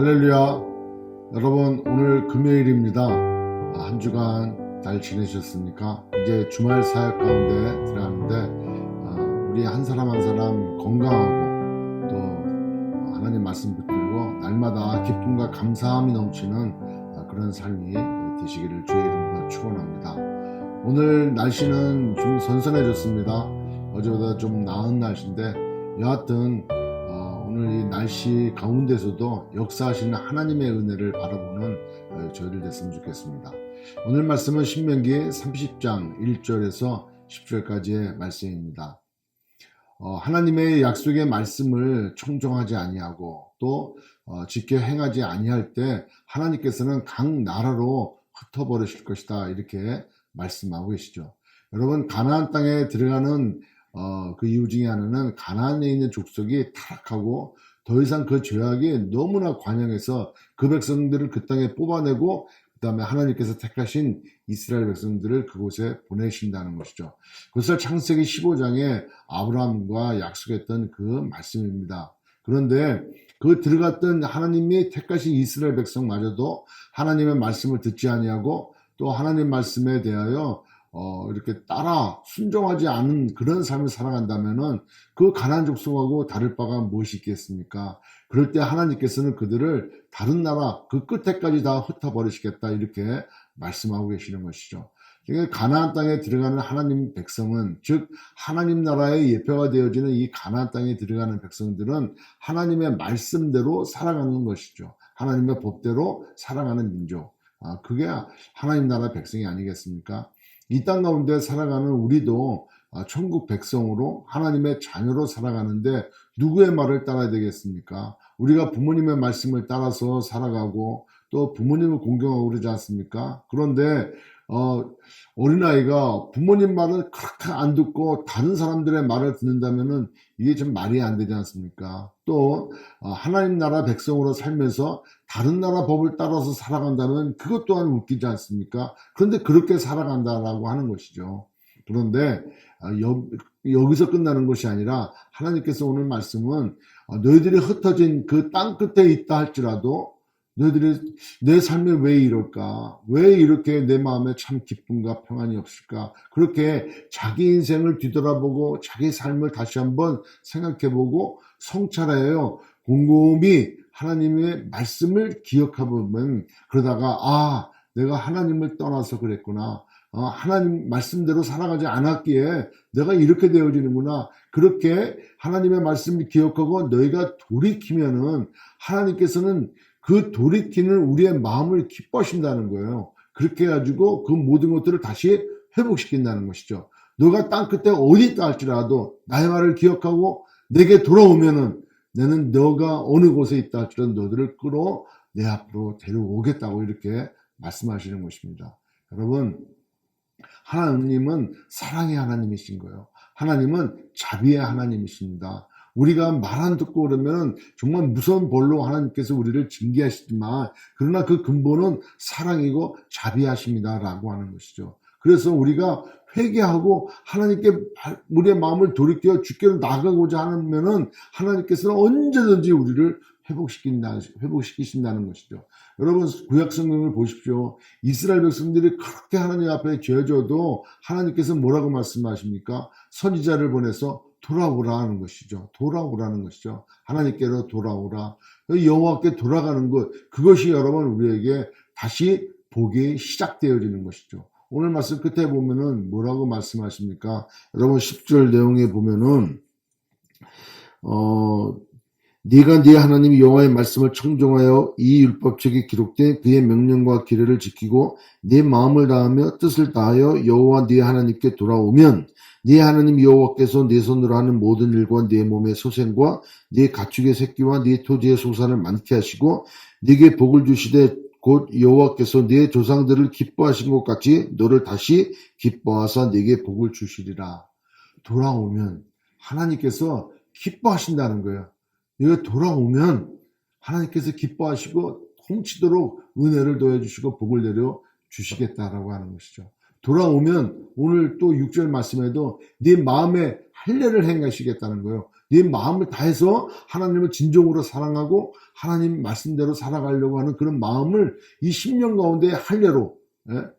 할렐루야. 여러분, 오늘 금요일입니다. 한 주간 잘 지내셨습니까? 이제 주말 사역 가운데 들어가는데 우리 한 사람 한 사람 건강하고 또 하나님 말씀 붙들고 날마다 기쁨과 감사함이 넘치는 그런 삶이 되시기를 주의 이름으로 축원합니다. 오늘 날씨는 좀 선선해졌습니다. 어제보다 좀 나은 날씨인데 여하튼 오늘 이 날씨 가운데서도 역사하시는 하나님의 은혜를 바라보는 저희들 됐으면 좋겠습니다. 오늘 말씀은 신명기 30장 1절에서 10절까지의 말씀입니다. 하나님의 약속의 말씀을 청종하지 아니하고 또 지켜 행하지 아니할 때 하나님께서는 각 나라로 흩어버리실 것이다, 이렇게 말씀하고 계시죠. 여러분, 가나안 땅에 들어가는 그 이유 중에 하나는 가나안에 있는 족속이 타락하고 더 이상 그 죄악이 너무나 관영해서 그 백성들을 그 땅에 뽑아내고 그 다음에 하나님께서 택하신 이스라엘 백성들을 그곳에 보내신다는 것이죠. 그것을 창세기 15장에 아브라함과 약속했던 그 말씀입니다. 그런데 그 들어갔던 하나님이 택하신 이스라엘 백성마저도 하나님의 말씀을 듣지 아니하고 또 하나님 말씀에 대하여 이렇게 따라 순종하지 않은 그런 삶을 살아간다면은 그 가나안 족속하고 다를 바가 무엇이 있겠습니까? 그럴 때 하나님께서는 그들을 다른 나라 그 끝에까지 다 흩어버리시겠다, 이렇게 말씀하고 계시는 것이죠. 그러니까 가나안 땅에 들어가는 하나님 백성은, 즉 하나님 나라의 예표가 되어지는 이 가나안 땅에 들어가는 백성들은 하나님의 말씀대로 살아가는 것이죠. 하나님의 법대로 살아가는 민족. 그게 하나님 나라 백성이 아니겠습니까? 이 땅 가운데 살아가는 우리도 천국 백성으로 하나님의 자녀로 살아가는데 누구의 말을 따라야 되겠습니까? 우리가 부모님의 말씀을 따라서 살아가고 또 부모님을 공경하고 그러지 않습니까? 그런데 어린아이가 부모님 말을 그렇게 안 듣고 다른 사람들의 말을 듣는다면은 이게 좀 말이 안 되지 않습니까? 또 하나님 나라 백성으로 살면서 다른 나라 법을 따라서 살아간다면 그것 또한 웃기지 않습니까? 그런데 그렇게 살아간다라고 하는 것이죠. 그런데 여기서 끝나는 것이 아니라 하나님께서 오늘 말씀은 너희들이 흩어진 그 땅 끝에 있다 할지라도 너희들이 내 삶에 왜 이럴까? 왜 이렇게 내 마음에 참 기쁨과 평안이 없을까? 그렇게 자기 인생을 뒤돌아보고 자기 삶을 다시 한번 생각해보고 성찰하여 곰곰이 하나님의 말씀을 기억해보면, 그러다가 내가 하나님을 떠나서 그랬구나. 하나님 말씀대로 살아가지 않았기에 내가 이렇게 되어지는구나. 그렇게 하나님의 말씀을 기억하고 너희가 돌이키면은 하나님께서는 그 돌이키는 우리의 마음을 기뻐하신다는 거예요. 그렇게 해가지고 그 모든 것들을 다시 회복시킨다는 것이죠. 너가 땅 끝에 어디 있다 할지라도 나의 말을 기억하고 내게 돌아오면은 나는 너가 어느 곳에 있다 할지라도 너희들을 끌어 내 앞으로 데려오겠다고 이렇게 말씀하시는 것입니다. 여러분, 하나님은 사랑의 하나님이신 거예요. 하나님은 자비의 하나님이십니다. 우리가 말 안 듣고 그러면 정말 무서운 벌로 하나님께서 우리를 징계하시지만, 그러나 그 근본은 사랑이고 자비하십니다라고 하는 것이죠. 그래서 우리가 회개하고 하나님께 우리의 마음을 돌이켜 주께로 나가고자 하면은 하나님께서는 언제든지 우리를 회복시키신다는 것이죠. 여러분, 구약 성경을 보십시오. 이스라엘 백성들이 그렇게 하나님 앞에 죄져도 하나님께서 뭐라고 말씀하십니까? 선지자를 보내서 돌아오라는 것이죠. 돌아오라는 것이죠. 하나님께로 돌아오라. 여호와께 돌아가는 것, 그것이 여러분 우리에게 다시 복이 시작되어지는 것이죠. 오늘 말씀 끝에 보면은 뭐라고 말씀하십니까? 여러분 10절 내용에 보면은 네가 네 하나님 여호와의 말씀을 청종하여 이 율법책에 기록된 그의 명령과 규례를 지키고 네 마음을 다하며 뜻을 다하여 여호와 네 하나님께 돌아오면 네 하나님 여호와께서 네 손으로 하는 모든 일과 네 몸의 소생과 네 가축의 새끼와 네 토지의 소산을 많게 하시고 네게 복을 주시되 곧 여호와께서 네 조상들을 기뻐하신 것 같이 너를 다시 기뻐하사 네게 복을 주시리라. 돌아오면 하나님께서 기뻐하신다는 거예요. 네가 돌아오면 하나님께서 기뻐하시고 통치도록 은혜를 더해주시고 복을 내려 주시겠다라고 하는 것이죠. 돌아오면 오늘 또 6절 말씀에도 네 마음에 할례를 행하시겠다는 거예요. 네 마음을 다해서 하나님을 진정으로 사랑하고 하나님 말씀대로 살아가려고 하는 그런 마음을 이 10년 가운데 할례로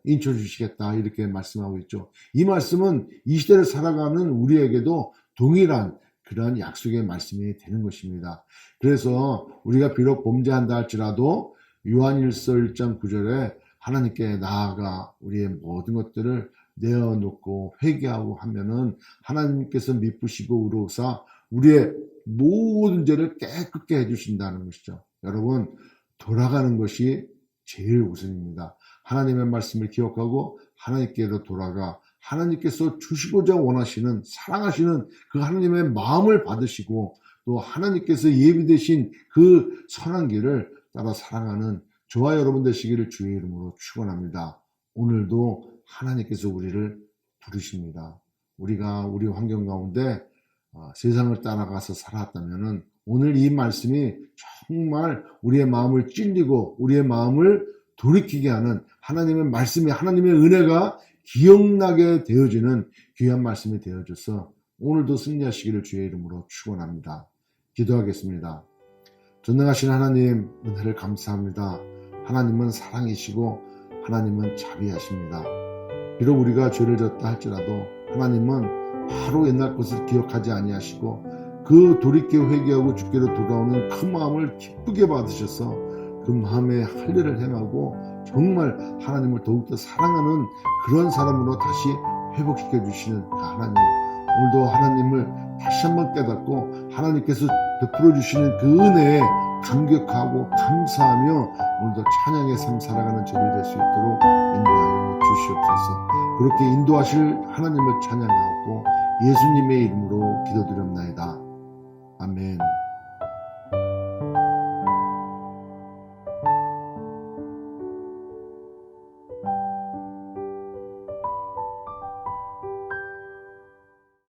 인쳐주시겠다 이렇게 말씀하고 있죠. 이 말씀은 이 시대를 살아가는 우리에게도 동일한 그런 약속의 말씀이 되는 것입니다. 그래서 우리가 비록 범죄한다 할지라도 요한일서 1장 9절에 하나님께 나아가 우리의 모든 것들을 내어놓고 회개하고 하면은 하나님께서 미쁘시고 의로우사 우리의 모든 죄를 깨끗게 해주신다는 것이죠. 여러분, 돌아가는 것이 제일 우선입니다. 하나님의 말씀을 기억하고 하나님께로 돌아가 하나님께서 주시고자 원하시는 사랑하시는 그 하나님의 마음을 받으시고 또 하나님께서 예비되신 그 선한 길을 따라 살아가는 저와 여러분 되시기를 주의 이름으로 축원합니다. 오늘도 하나님께서 우리를 부르십니다. 우리가 우리 환경 가운데 세상을 따라가서 살았다면은 오늘 이 말씀이 정말 우리의 마음을 찔리고 우리의 마음을 돌이키게 하는 하나님의 말씀이 하나님의 은혜가 기억나게 되어지는 귀한 말씀이 되어져서 오늘도 승리하시기를 주의 이름으로 축원합니다. 기도하겠습니다. 전능하신 하나님 은혜를 감사합니다. 하나님은 사랑이시고 하나님은 자비하십니다. 비록 우리가 죄를 졌다 할지라도 하나님은 바로 옛날 것을 기억하지 아니하시고 그 돌이켜 회개하고 주께로 돌아오는 그 마음을 기쁘게 받으셔서 그 마음에 할례를 행하고 정말 하나님을 더욱더 사랑하는 그런 사람으로 다시 회복시켜 주시는 그 하나님, 오늘도 하나님을 다시 한번 깨닫고 하나님께서 베풀어 주시는 그 은혜에 감격하고 감사하며 오늘도 찬양의 삶 살아가는 저를 될 수 있도록 인도하여 주시옵소서. 그렇게 인도하실 하나님을 찬양하고 예수님의 이름으로 기도드렸나이다. 아멘.